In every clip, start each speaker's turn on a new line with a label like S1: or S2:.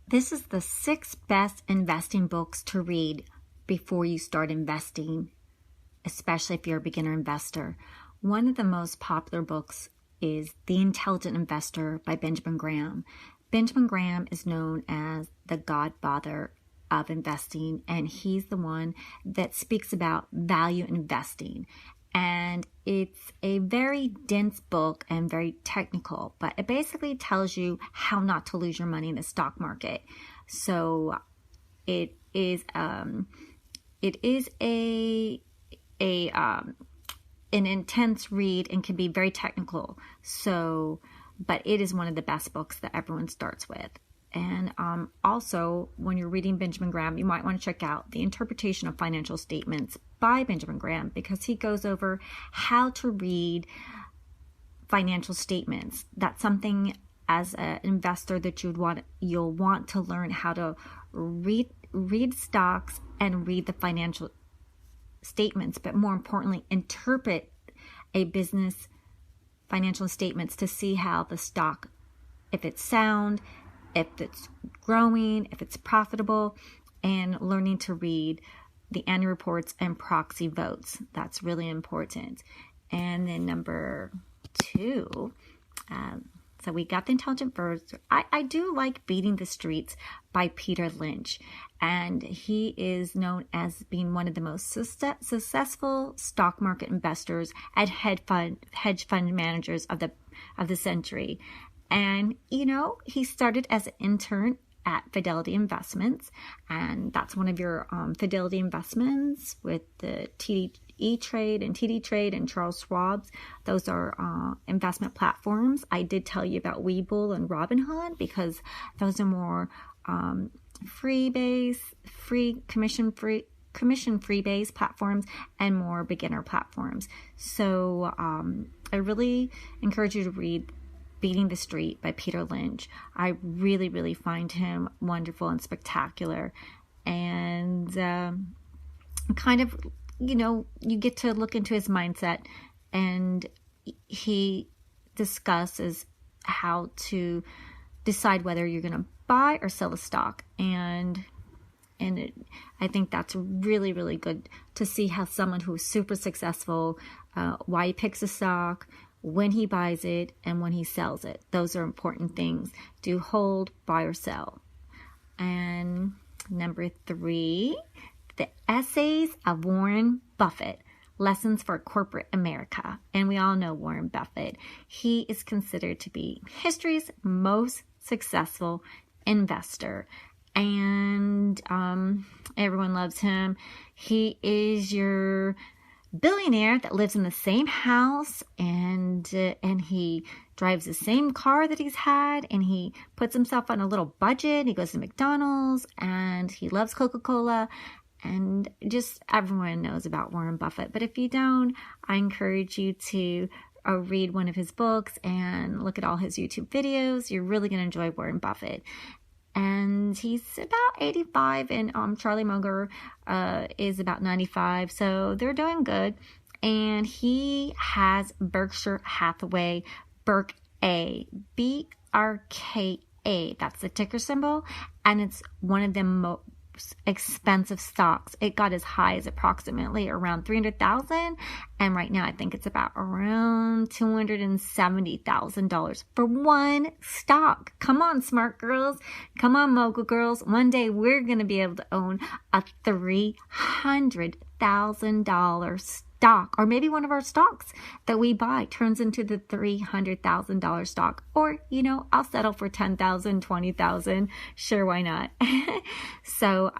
S1: This is the 6 best investing books to read before you start investing, especially if you're a beginner investor. One of the most popular books is The Intelligent Investor by Benjamin Graham. Benjamin Graham is known as the godfather of investing, and he's the one that speaks about value investing. And it's a very dense book and very technical, but it basically tells you how not to lose your money in the stock market. So it is an intense read and can be very technical. So, but it is one of the best books that everyone starts with. And also, when you're reading Benjamin Graham, you might want to check out The Interpretation of Financial Statements by Benjamin Graham, because he goes over how to read financial statements. That's something as an investor that you'll want to learn how to read stocks and read the financial statements, but more importantly, interpret a business financial statements to see how the stock, if it's sound, if it's growing, if it's profitable, and learning to read the annual reports and proxy votes. That's really important. And then number 2, so we got The Intelligent Investor. I do like Beating the Streets by Peter Lynch, and he is known as being one of the most successful stock market investors and hedge fund managers of the century. And, he started as an intern at Fidelity Investments, and that's one of your Fidelity Investments with the E-Trade and TD Trade and Charles Schwab's. Those are investment platforms. I did tell you about Webull and Robinhood because those are more commission-free based platforms and more beginner platforms. So I really encourage you to read Beating the Street by Peter Lynch. I really, really find him wonderful and spectacular. And kind of, you get to look into his mindset, and he discusses how to decide whether you're going to buy or sell a stock. And I think that's really, really good to see how someone who's super successful, why he picks a stock, when he buys it, and when he sells it. Those are important things. Do hold, buy, or sell. And number 3, The Essays of Warren Buffett, Lessons for Corporate America. And we all know Warren Buffett. He is considered to be history's most successful investor. And everyone loves him. He is your billionaire that lives in the same house, and he drives the same car that he's had, and he puts himself on a little budget. He goes to McDonald's, and he loves Coca-Cola, and just everyone knows about Warren Buffett. But if you don't, I encourage you to read one of his books and look at all his YouTube videos. You're really going to enjoy Warren Buffett. And he's about 85, and Charlie Munger is about 95, so they're doing good. And he has Berkshire Hathaway, BRKA, BRKA. That's the ticker symbol, and it's one of the most expensive stocks. It got as high as approximately around $300,000, and right now I think it's about around $270,000 for one stock. Come on, smart girls. Come on, mogul girls. One day we're going to be able to own a $300,000 stock, or maybe one of our stocks that we buy turns into the $300,000 stock. Or, I'll settle for $10,000, $20,000. Sure, why not? So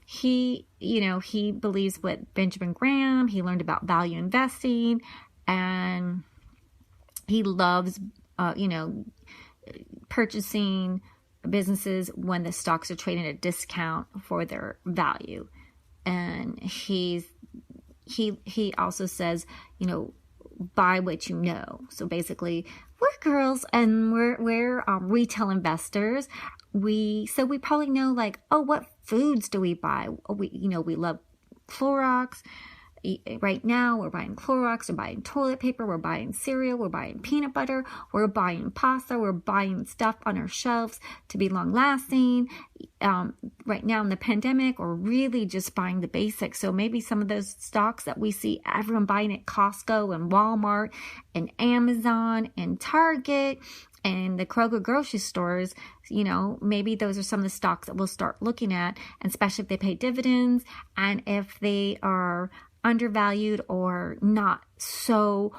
S1: he believes with Benjamin Graham. He learned about value investing, and he loves, purchasing businesses when the stocks are trading at a discount for their value. And he also says, buy what you know. So basically, we're girls and we're retail investors. We probably know, like, what foods do we buy? We love Clorox, Right now, we're buying Clorox, we're buying toilet paper, we're buying cereal, we're buying peanut butter, we're buying pasta, we're buying stuff on our shelves to be long lasting. Right now in the pandemic, we're really just buying the basics. So maybe some of those stocks that we see everyone buying at Costco and Walmart and Amazon and Target and the Kroger grocery stores, maybe those are some of the stocks that we'll start looking at, and especially if they pay dividends and if they are undervalued or not so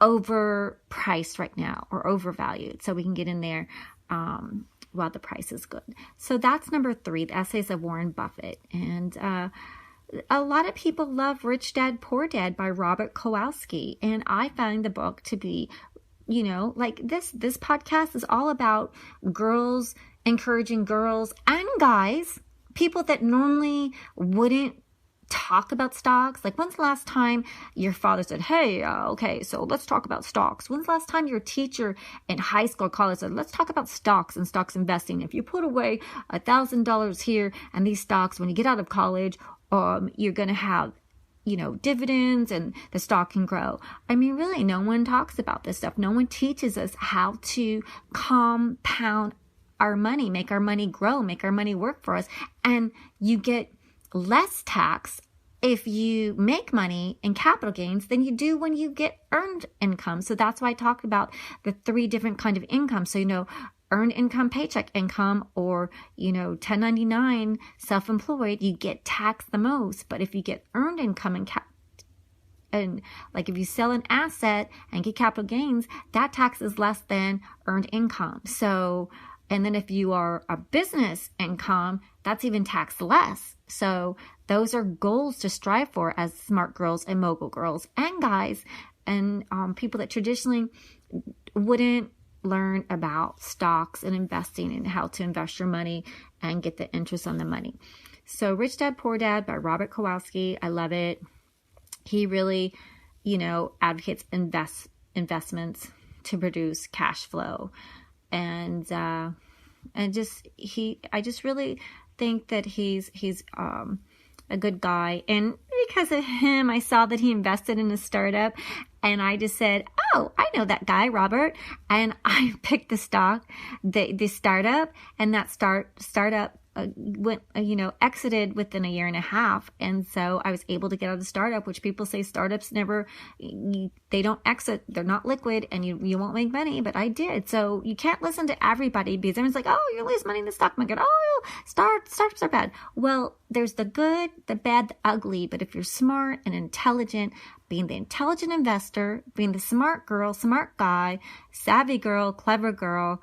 S1: overpriced right now or overvalued. So we can get in there while the price is good. So that's number 3, the Essays of Warren Buffett. And a lot of people love Rich Dad, Poor Dad by Robert Kowalski. And I find the book to be, like this podcast is all about girls, encouraging girls and guys, people that normally wouldn't talk about stocks. Like, when's the last time your father said, hey, okay, so let's talk about stocks? When's the last time your teacher in high school or college said, let's talk about stocks and stocks investing? If you put away $1,000 here and these stocks, when you get out of college, you're going to have, dividends and the stock can grow. I mean, really, no one talks about this stuff. No one teaches us how to compound our money, make our money grow, make our money work for us. And you get less tax if you make money in capital gains than you do when you get earned income. So that's why I talked about the 3 different kind of income. So, earned income, paycheck income, or, 1099 self-employed, you get taxed the most. But if you get earned income and like if you sell an asset and get capital gains, that tax is less than earned income. So, and then if you are a business income, that's even taxed less. So those are goals to strive for as smart girls and mogul girls and guys and people that traditionally wouldn't learn about stocks and investing and how to invest your money and get the interest on the money. So Rich Dad, Poor Dad by Robert Kowalski. I love it. He really, advocates investments to produce cash flow. I just really think that he's a good guy. And because of him, I saw that he invested in a startup, and I just said, oh, I know that guy, Robert. And I picked the stock, the startup, and that startup went, exited within 1.5 years. And so I was able to get out of the startup, which people say startups they don't exit. They're not liquid and you won't make money, but I did. So you can't listen to everybody because everyone's like, oh, you're losing money in the stock market. Oh, startups are bad. Well, there's the good, the bad, the ugly. But if you're smart and intelligent, being the intelligent investor, being the smart girl, smart guy, savvy girl, clever girl,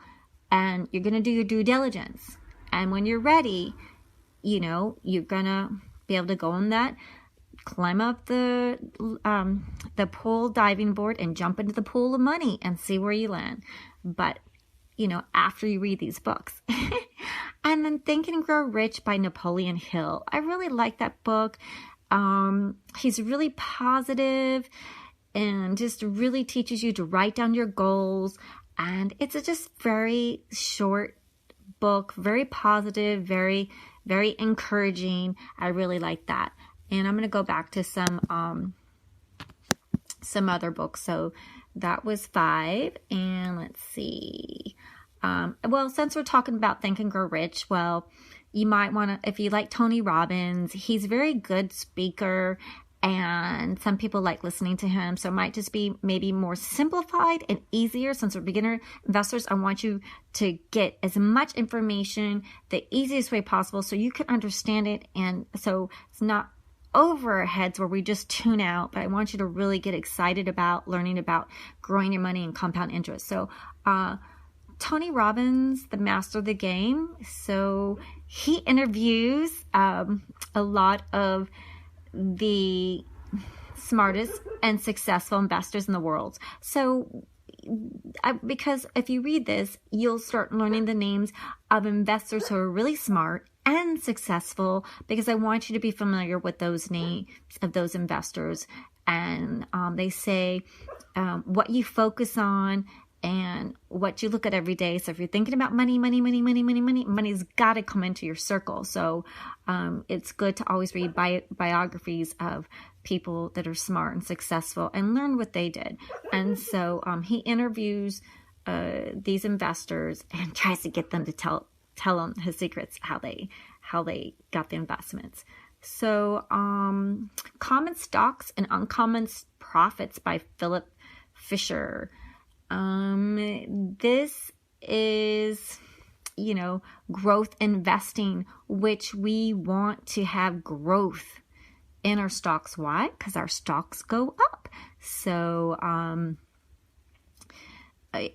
S1: and you're going to do your due diligence. And when you're ready, you're going to be able to go on that, climb up the pool diving board and jump into the pool of money and see where you land. But, after you read these books. And then Think and Grow Rich by Napoleon Hill. I really like that book. He's really positive and just really teaches you to write down your goals. And it's just very short book, very positive, very, very encouraging. I really like that. And I'm going to go back to some other books. So that was 5. And let's see. Well, since we're talking about Think and Grow Rich, you might want to, if you like Tony Robbins, he's a very good speaker. And some people like listening to him. So it might just be maybe more simplified and easier. Since we're beginner investors, I want you to get as much information the easiest way possible so you can understand it. And so it's not over our heads where we just tune out. But I want you to really get excited about learning about growing your money and compound interest. So Tony Robbins, the master of the game. So he interviews a lot of the smartest and successful investors in the world. So because if you read this, you'll start learning the names of investors who are really smart and successful, because I want you to be familiar with those names of those investors. And they say what you focus on and what you look at every day. So if you're thinking about money's got to come into your circle. So it's good to always read biographies of people that are smart and successful and learn what they did. And so he interviews these investors and tries to get them to tell them his secrets, how they got the investments. So Common Stocks and Uncommon Profits by Philip Fisher. This is, growth investing, which we want to have growth in our stocks. Why? Because our stocks go up. So,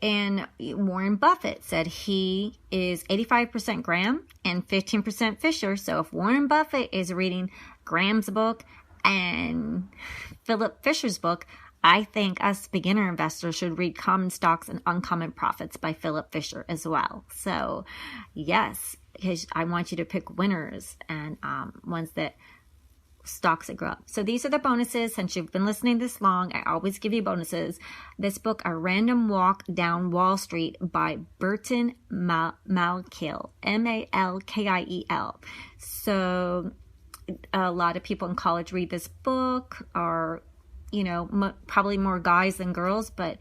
S1: and Warren Buffett said he is 85% Graham and 15% Fisher. So if Warren Buffett is reading Graham's book and Philip Fisher's book, I think us beginner investors should read Common Stocks and Uncommon Profits by Philip Fisher as well. So yes, I want you to pick winners and ones that stocks that grow up. So these are the bonuses. Since you've been listening this long, I always give you bonuses. This book, A Random Walk Down Wall Street by Burton Malkiel, Malkiel. So a lot of people in college read this book, or probably more guys than girls, but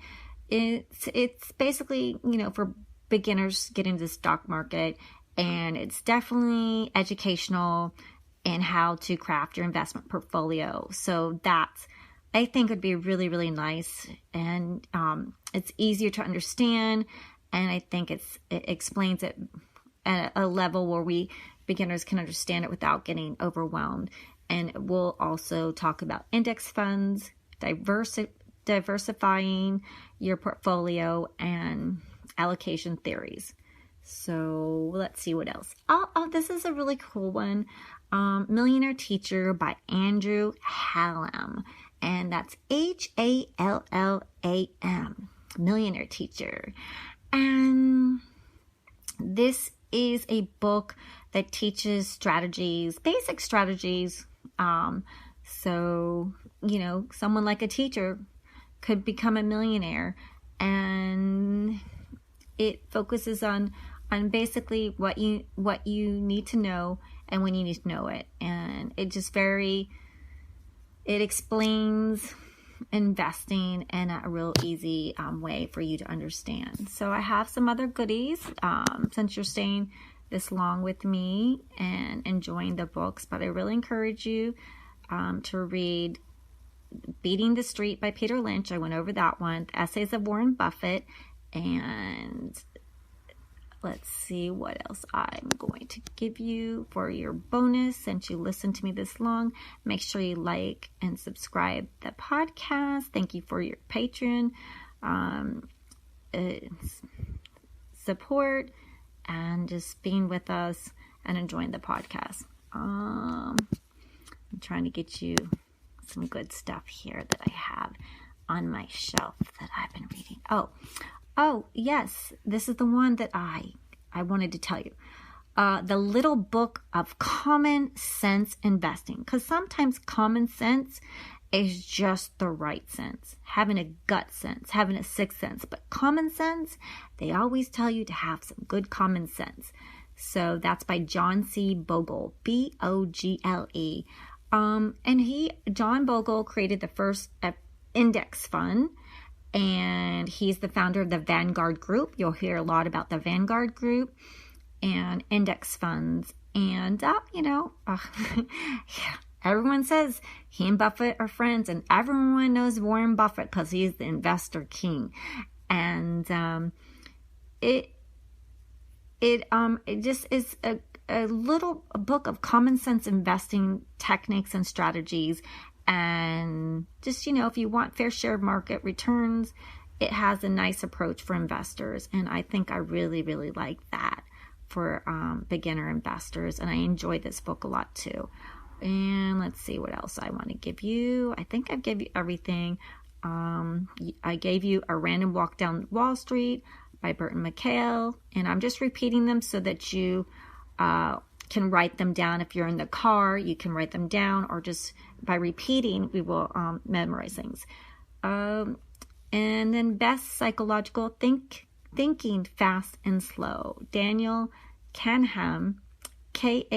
S1: it's basically, for beginners getting into the stock market, and it's definitely educational in how to craft your investment portfolio. So that's, I think, would be really, really nice. And it's easier to understand. And I think it explains it at a level where we beginners can understand it without getting overwhelmed. And we'll also talk about index funds, diversifying your portfolio, and allocation theories. So let's see what else. Oh, this is a really cool one. Millionaire Teacher by Andrew Hallam. And that's Hallam. Millionaire Teacher. And this is a book that teaches strategies, basic strategies. So, someone like a teacher could become a millionaire. And it focuses on basically what you need to know and when you need to know it. And it explains investing in a real easy way for you to understand. So I have some other goodies since you're staying this long with me and enjoying the books, but I really encourage you to read Beating the Street by Peter Lynch. I went over that one. The Essays of Warren Buffett, and let's see what else I'm going to give you for your bonus since you listened to me this long. Make sure you like and subscribe the podcast. Thank you for your Patreon support and just being with us and enjoying the podcast. I'm trying to get you some good stuff here that I have on my shelf that I've been reading. Oh, yes, this is the one that I wanted to tell you. The Little Book of Common Sense Investing. Because sometimes common sense is just the right sense. Having a gut sense, having a sixth sense. But common sense, they always tell you to have some good common sense. So that's by John C. Bogle, Bogle. And John Bogle created the first index fund. And he's the founder of the Vanguard Group. You'll hear a lot about the Vanguard Group and index funds. And, everyone says he and Buffett are friends. And everyone knows Warren Buffett because he's the investor king. And it just is a little book of common sense investing techniques and strategies. And just, if you want fair share market returns, it has a nice approach for investors. And I think I really, really like that for beginner investors. And I enjoy this book a lot too. And let's see what else I want to give you. I think I gave you everything. I gave you A Random Walk Down Wall Street by Burton Malkiel. And I'm just repeating them so that you can write them down. If you're in the car, you can write them down, or just by repeating, we will memorize things. And then Best Psychological Thinking Fast and Slow, Daniel Kahneman, Kahneman.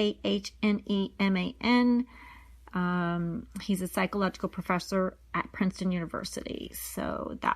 S1: He's a psychological professor at Princeton University. So that